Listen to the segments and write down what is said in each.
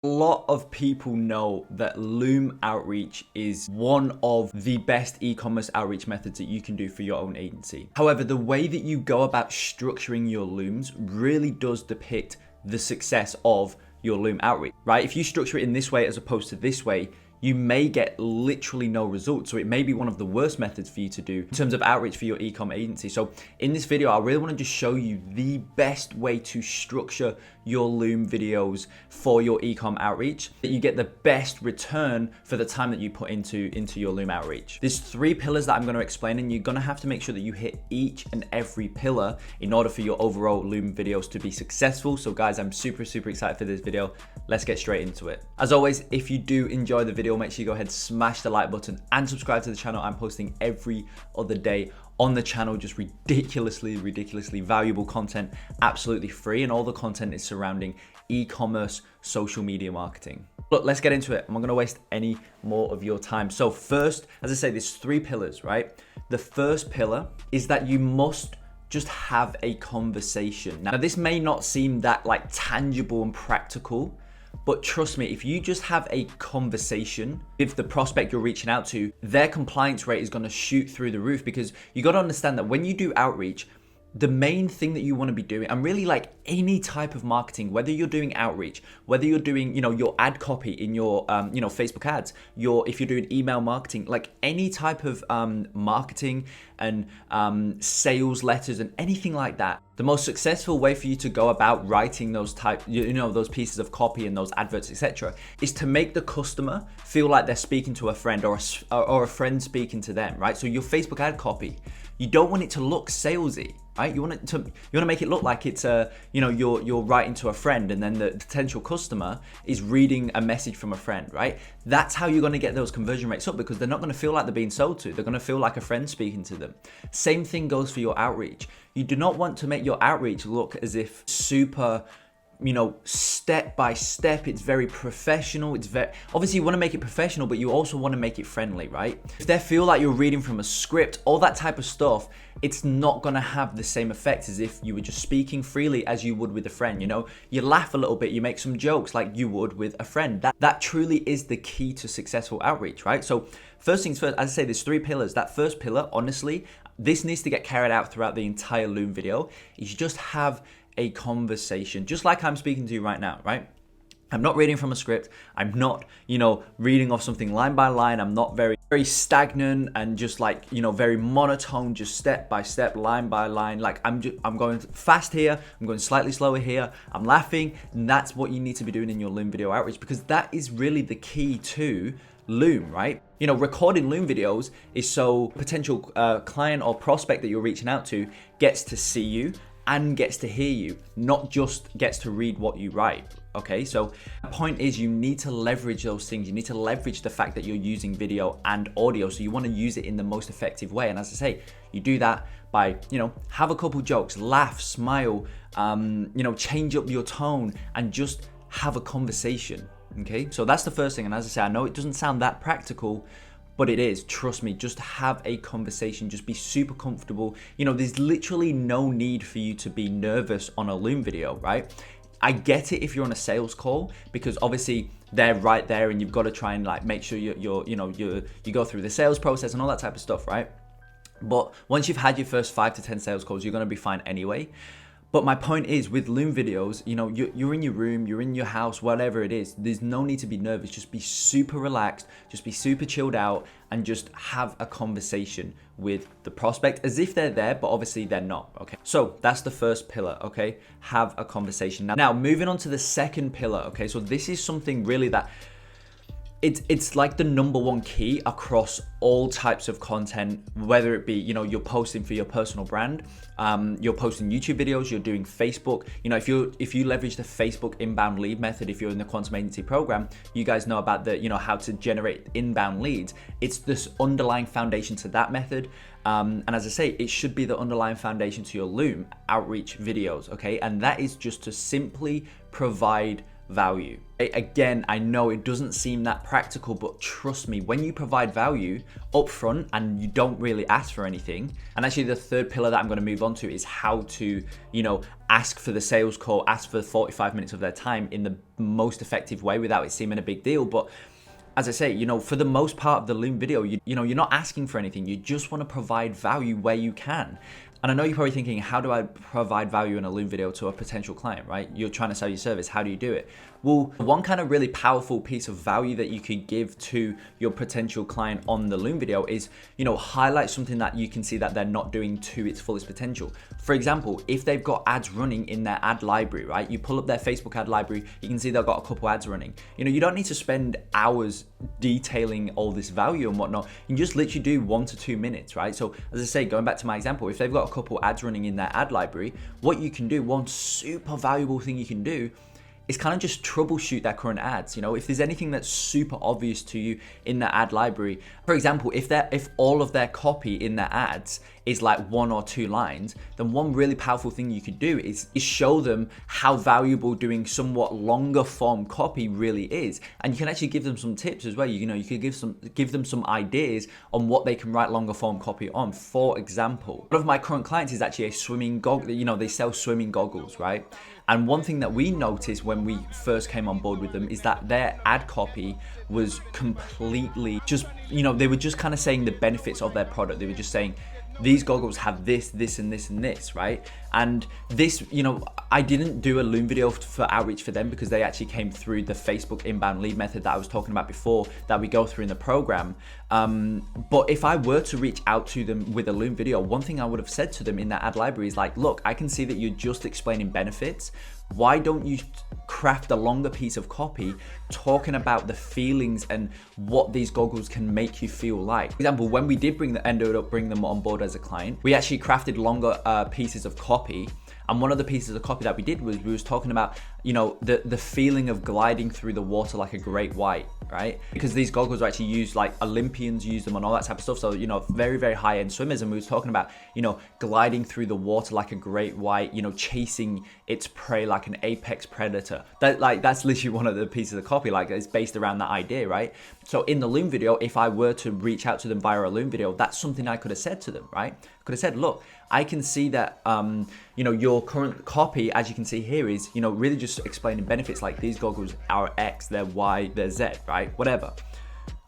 A lot of people know that Loom outreach is one of the best e-commerce outreach methods that you can do for your own agency. However, the way that you go about structuring your Looms really does depict the success of your Loom outreach, right? If you structure it in this way as opposed to this way, you may get literally no results. So it may be one of the worst methods for you to do in terms of outreach for your e-com agency. So in this video, I really want to just show you the best way to structure your Loom videos for your e-com outreach, that you get the best return for the time that you put into your Loom outreach. There's 3 pillars that I'm going to explain, and you're going to have to make sure that you hit each and every pillar in order for your overall Loom videos to be successful. So guys, I'm super excited for this video. Let's get straight into it. As always, if you do enjoy the video, make sure you go ahead, smash the like button and subscribe to the channel. I'm posting every other day on the channel, just ridiculously valuable content, absolutely free, and all the content is surrounding e-commerce social media marketing. Look, let's get into it. I'm not gonna waste any more of your time. So first, as I say, there's 3 pillars, right? The first pillar is that you must just have a conversation. Now, this may not seem that like tangible and practical, but trust me, if you just have a conversation with the prospect you're reaching out to, their compliance rate is going to shoot through the roof, because you got to understand that when you do outreach, the main thing that you want to be doing, and really like any type of marketing, whether you're doing outreach, whether you're doing, your ad copy in your, Facebook ads, if you're doing email marketing, like any type of marketing and sales letters and anything like that, the most successful way for you to go about writing those those pieces of copy and those adverts, etc., is to make the customer feel like they're speaking to a friend, or a friend speaking to them, right? So your Facebook ad copy, you don't want it to look salesy, right? You want to make it look like it's you're writing to a friend, and then the potential customer is reading a message from a friend, right? That's how you're going to get those conversion rates up, because they're not going to feel like they're being sold to. They're going to feel like a friend speaking to them. Same thing goes for your outreach. You do not want to make your outreach look as if super, step by step. It's very professional. Obviously you want to make it professional, but you also want to make it friendly, right? If they feel like you're reading from a script, all that type of stuff, it's not going to have the same effect as if you were just speaking freely as you would with a friend. You laugh a little bit, you make some jokes like you would with a friend. That truly is the key to successful outreach, right? So first things first, as I say, there's 3 pillars. That first pillar, honestly, this needs to get carried out throughout the entire Loom video, is you just have a conversation, just like I'm speaking to you right now, right? I'm not reading from a script. I'm not, reading off something line by line. I'm not very stagnant and just like, very monotone, just step by step, line by line. Like I'm going fast here. I'm going slightly slower here. I'm laughing. And that's what you need to be doing in your Loom video outreach, because that is really the key to Loom, right? Recording Loom videos is so potential client or prospect that you're reaching out to gets to see you and gets to hear you, not just gets to read what you write. Okay, so the point is, you need to leverage those things. You need to leverage the fact that you're using video and audio. So you want to use it in the most effective way. And as I say, you do that by, have a couple jokes, laugh, smile, change up your tone and just have a conversation. Okay, so that's the first thing. And as I say, I know it doesn't sound that practical, but it is. Trust me, just have a conversation, just be super comfortable. There's literally no need for you to be nervous on a Loom video, right? I get it if you're on a sales call, because obviously they're right there and you've got to try and like make sure you go through the sales process and all that type of stuff, right? But once you've had your first 5 to 10 sales calls, you're going to be fine anyway. But my point is, with Loom videos, you're in your room, you're in your house, whatever it is, there's no need to be nervous. Just be super relaxed, just be super chilled out, and just have a conversation with the prospect as if they're there, but obviously they're not, okay? So that's the first pillar, okay? Have a conversation. Now moving on to the second pillar, okay? So this is something really that it's like the number 1 key across all types of content, whether it be, you're posting for your personal brand, you're posting YouTube videos, you're doing Facebook. If you leverage the Facebook inbound lead method, if you're in the Quantum Agency program, you guys know about the, how to generate inbound leads. It's this underlying foundation to that method. And as I say, it should be the underlying foundation to your Loom outreach videos, okay? And that is just to simply provide value. Again, I know it doesn't seem that practical, but trust me, when you provide value upfront and you don't really ask for anything, and actually the third pillar that I'm going to move on to is how to, ask for the sales call, ask for 45 minutes of their time in the most effective way without it seeming a big deal. But as I say, for the most part of the Loom video, you're not asking for anything. You just want to provide value where you can. And I know you're probably thinking, how do I provide value in a Loom video to a potential client, right? You're trying to sell your service. How do you do it? Well, one kind of really powerful piece of value that you could give to your potential client on the Loom video is, highlight something that you can see that they're not doing to its fullest potential. For example, if they've got ads running in their ad library, right? You pull up their Facebook ad library, you can see they've got a couple ads running. You don't need to spend hours detailing all this value and whatnot. You can just literally do 1 to 2 minutes, right? So as I say, going back to my example, if they've got a couple ads running in their ad library, what you can do, one super valuable thing you can do is kind of just troubleshoot their current ads. If there's anything that's super obvious to you in the ad library, for example, if all of their copy in their ads is like 1 or 2 lines, then one really powerful thing you could do is show them how valuable doing somewhat longer form copy really is. And you can actually give them some tips as well. You could give them some ideas on what they can write longer form copy on. For example, one of my current clients is actually a swimming goggle. They sell swimming goggles, right? And one thing that we noticed when we first came on board with them is that their ad copy was completely just, they were just kind of saying the benefits of their product. They were just saying, these goggles have this, this, and this, and this, right? And this, I didn't do a Loom video for outreach for them because they actually came through the Facebook inbound lead method that I was talking about before that we go through in the program. But if I were to reach out to them with a Loom video, one thing I would have said to them in that ad library is like, look, I can see that you're just explaining benefits. Why don't you craft a longer piece of copy talking about the feelings and what these goggles can make you feel like? For example, when we did ended up bringing them on board as a client, we actually crafted longer pieces of copy. And one of the pieces of copy that we did was we was talking about, the feeling of gliding through the water like a great white, right? Because these goggles are actually used, like Olympians use them and all that type of stuff. So, very, very high end swimmers. And we was talking about, gliding through the water like a great white, chasing its prey like an apex predator. That's literally one of the pieces of copy, like it's based around that idea, right? So in the Loom video, if I were to reach out to them via a Loom video, that's something I could have said to them, right? I could have said, look, I can see that, your current copy, as you can see here, is, really just explaining benefits like these goggles are X, they're Y, they're Z, right? Whatever.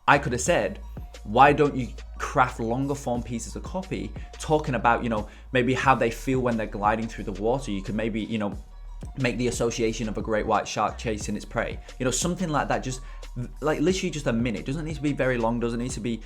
I could have said, why don't you craft longer form pieces of copy talking about, maybe how they feel when they're gliding through the water. You could maybe, make the association of a great white shark chasing its prey. Something like that, just like literally just a minute. Doesn't need to be very long, doesn't need to be,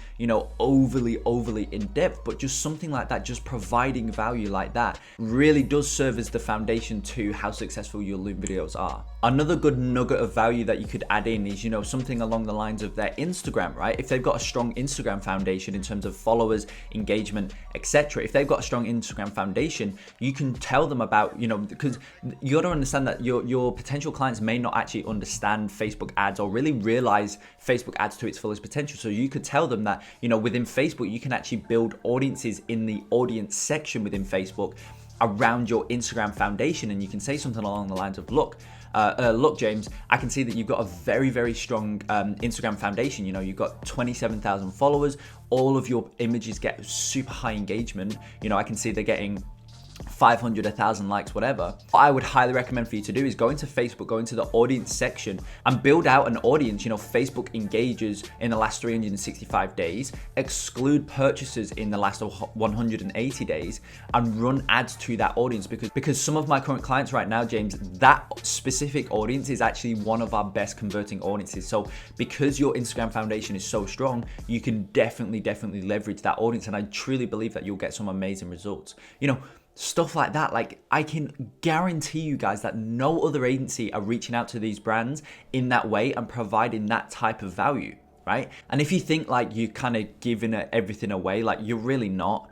overly in depth, but just something like that, just providing value like that really does serve as the foundation to how successful your Loom videos are. Another good nugget of value that you could add in is, something along the lines of their Instagram, right? If they've got a strong Instagram foundation in terms of followers, engagement, etc. If they've got a strong Instagram foundation, you can tell them about, because you got to understand that your potential clients may not actually understand Facebook ads or really realize Facebook ads to its fullest potential. So you could tell them that, within Facebook, you can actually build audiences in the audience section within Facebook around your Instagram foundation. And you can say something along the lines of, look, James, I can see that you've got a very, very strong Instagram foundation. You've got 27,000 followers. All of your images get super high engagement. I can see they're getting 500, 1,000 likes, whatever. What I would highly recommend for you to do is go into Facebook, go into the audience section and build out an audience. Facebook engages in the last 365 days, exclude purchases in the last 180 days and run ads to that audience because some of my current clients right now, James, that specific audience is actually one of our best converting audiences. So because your Instagram foundation is so strong, you can definitely leverage that audience. And I truly believe that you'll get some amazing results. Stuff like that, like I can guarantee you guys that no other agency are reaching out to these brands in that way and providing that type of value, right? And if you think like you're kind of giving everything away, like you're really not,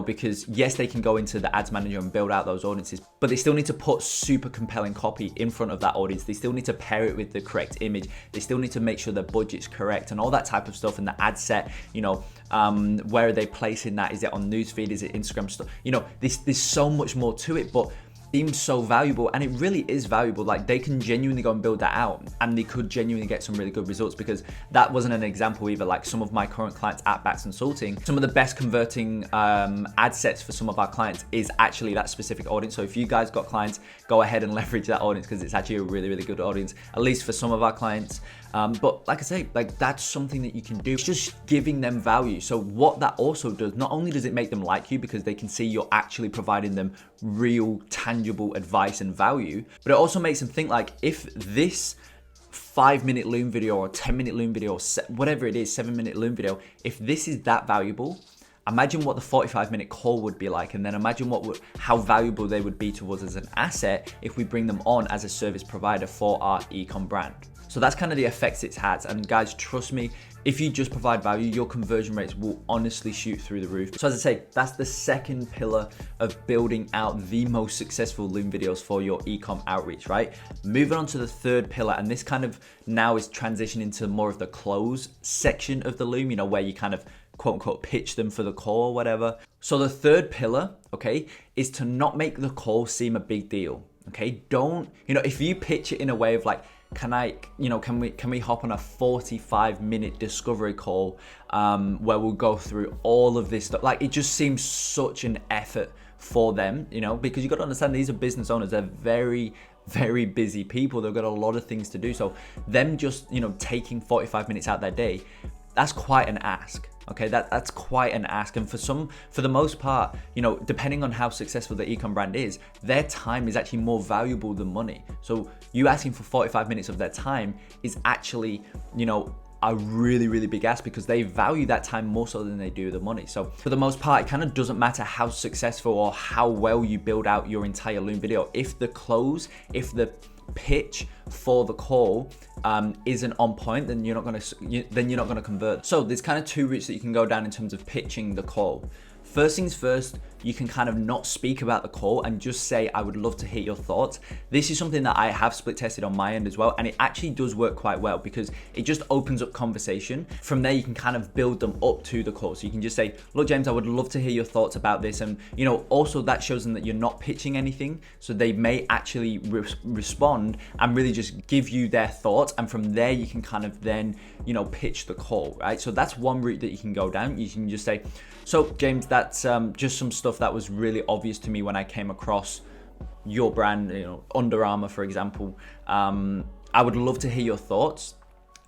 because yes, they can go into the ads manager and build out those audiences, but they still need to put super compelling copy in front of that audience. They still need to pair it with the correct image. They still need to make sure their budget's correct and all that type of stuff. And the ad set, where are they placing that? Is it on newsfeed? Is it Instagram stuff? There's so much more to it, but seems so valuable, and it really is valuable. Like, they can genuinely go and build that out, and they could genuinely get some really good results, because that wasn't an example either. Like, some of my current clients at Bats Consulting, some of the best converting ad sets for some of our clients is actually that specific audience. So if you guys got clients, go ahead and leverage that audience, because it's actually a really, really good audience, at least for some of our clients. But like I say, like, that's something that you can do. It's just giving them value. So what that also does, not only does it make them like you because they can see you're actually providing them real, tangible advice and value, but it also makes them think, like, if this 5-minute Loom video or 10-minute Loom video, or whatever it is, 7-minute Loom video, if this is that valuable, imagine what the 45-minute call would be like, and then imagine how valuable they would be to us as an asset if we bring them on as a service provider for our Ecomm brand. So that's kind of the effects it's had. And guys, trust me, if you just provide value, your conversion rates will honestly shoot through the roof. So as I say, that's the second pillar of building out the most successful Loom videos for your Ecomm outreach, right? Moving on to the third pillar, and this kind of now is transitioning to more of the close section of the Loom, where you kind of quote unquote pitch them for the call or whatever. So the third pillar, okay, is to not make the call seem a big deal. Okay, don't, if you pitch it in a way of like, can we hop on a 45-minute discovery call where we'll go through all of this stuff? Like, it just seems such an effort for them, because you got to understand, these are business owners. They're very, very busy people. They've got a lot of things to do. So them just, taking 45 minutes out their day, that's quite an ask. Okay, that's quite an ask. And for the most part, depending on how successful the Ecomm brand is, their time is actually more valuable than money. So you asking for 45 minutes of their time is actually, a really, really big ask, because they value that time more so than they do the money. So for the most part, it kind of doesn't matter how successful or how well you build out your entire Loom video. If the pitch for the call isn't on point, then you're not going to convert. So there's kind of two routes that you can go down in terms of pitching the call. First things first, you can kind of not speak about the call and just say, I would love to hear your thoughts. This is something that I have split tested on my end as well, and it actually does work quite well, because it just opens up conversation. From there, you can kind of build them up to the call. So you can just say, look, James, I would love to hear your thoughts about this. And, also that shows them that you're not pitching anything. So they may actually respond and really just give you their thoughts. And from there, you can kind of then, pitch the call, right? So that's one route that you can go down. You can just say, so James, that's just some stuff that was really obvious to me when I came across your brand, Under Armour, for example. I would love to hear your thoughts,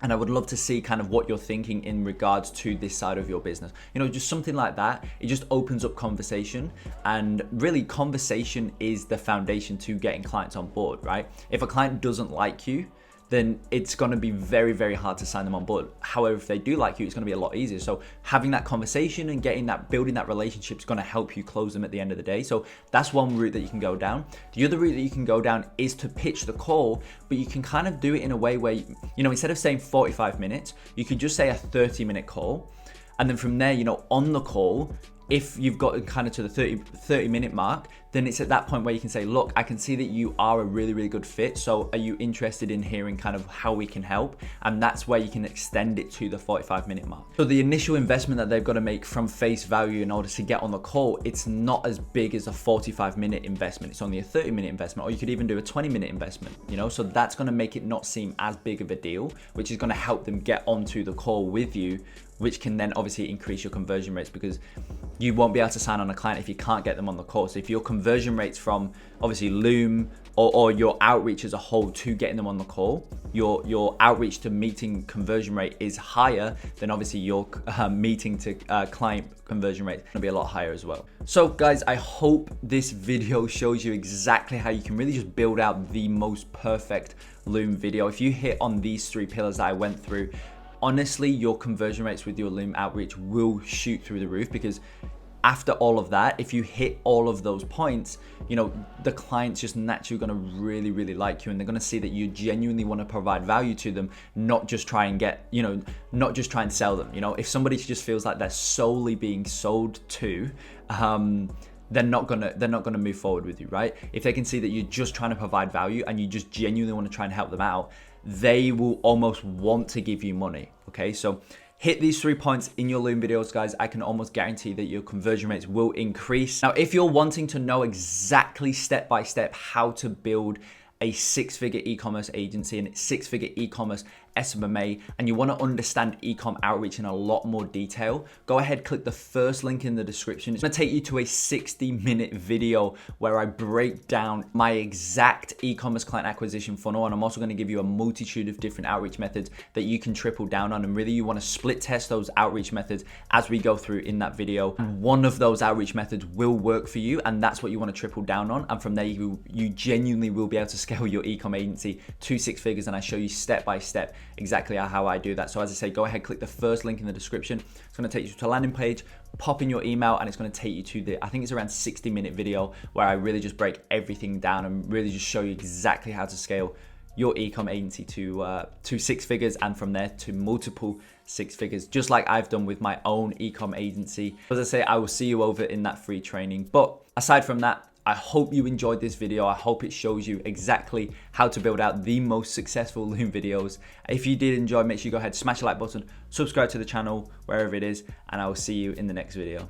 and I would love to see kind of what you're thinking in regards to this side of your business. Just something like that. It just opens up conversation, and really conversation is the foundation to getting clients on board, right? If a client doesn't like you, then it's going to be very, very hard to sign them on board. However, if they do like you, it's going to be a lot easier. So having that conversation and building that relationship is going to help you close them at the end of the day. So that's one route that you can go down. The other route that you can go down is to pitch the call, but you can kind of do it in a way where, instead of saying 45 minutes, you could just say a 30-minute call. And then from there, on the call, if you've got kind of to the 30-minute mark, then it's at that point where you can say, look, I can see that you are a really, really good fit. So are you interested in hearing kind of how we can help? And that's where you can extend it to the 45-minute mark. So the initial investment that they've got to make from face value in order to get on the call, it's not as big as a 45-minute investment. It's only a 30-minute investment, or you could even do a 20-minute investment, So that's going to make it not seem as big of a deal, which is going to help them get onto the call with you, which can then obviously increase your conversion rates, because you won't be able to sign on a client if you can't get them on the call. So if your conversion rates from obviously Loom or your outreach as a whole to getting them on the call, your outreach to meeting conversion rate is higher, then obviously your meeting to client conversion rate is going to be a lot higher as well. So guys, I hope this video shows you exactly how you can really just build out the most perfect Loom video. If you hit on these 3 pillars that I went through, honestly, your conversion rates with your Loom outreach will shoot through the roof, because after all of that, if you hit all of those points, the client's just naturally going to really, really like you, and they're going to see that you genuinely want to provide value to them, not just try and not just try and sell them. If somebody just feels like they're solely being sold to, they're not gonna move forward with you, right? If they can see that you're just trying to provide value and you just genuinely want to try and help them out, they will almost want to give you money. Okay, so hit these 3 points in your Loom videos, guys, I can almost guarantee that your conversion rates will increase. Now, if you're wanting to know exactly step by step how to build a 6-figure e-commerce agency and 6-figure e-commerce SMMA, and you want to understand e-com outreach in a lot more detail, go ahead, click the first link in the description. It's going to take you to a 60-minute video where I break down my exact e-commerce client acquisition funnel, and I'm also going to give you a multitude of different outreach methods that you can triple down on, and really you want to split test those outreach methods as we go through in that video. And one of those outreach methods will work for you, and that's what you want to triple down on, and from there you genuinely will be able to scale your e-com agency to 6 figures, and I show you step by step exactly how I do that. So as I say, go ahead, click the first link in the description. It's going to take you to a landing page, pop in your email, and it's going to take you to I think it's around 60-minute video where I really just break everything down and really just show you exactly how to scale your e-com agency to 6 figures, and from there to multiple 6 figures, just like I've done with my own e-com agency. As I say, I will see you over in that free training. But aside from that, I hope you enjoyed this video. I hope it shows you exactly how to build out the most successful Loom videos. If you did enjoy, make sure you go ahead, smash the like button, subscribe to the channel, wherever it is, and I will see you in the next video.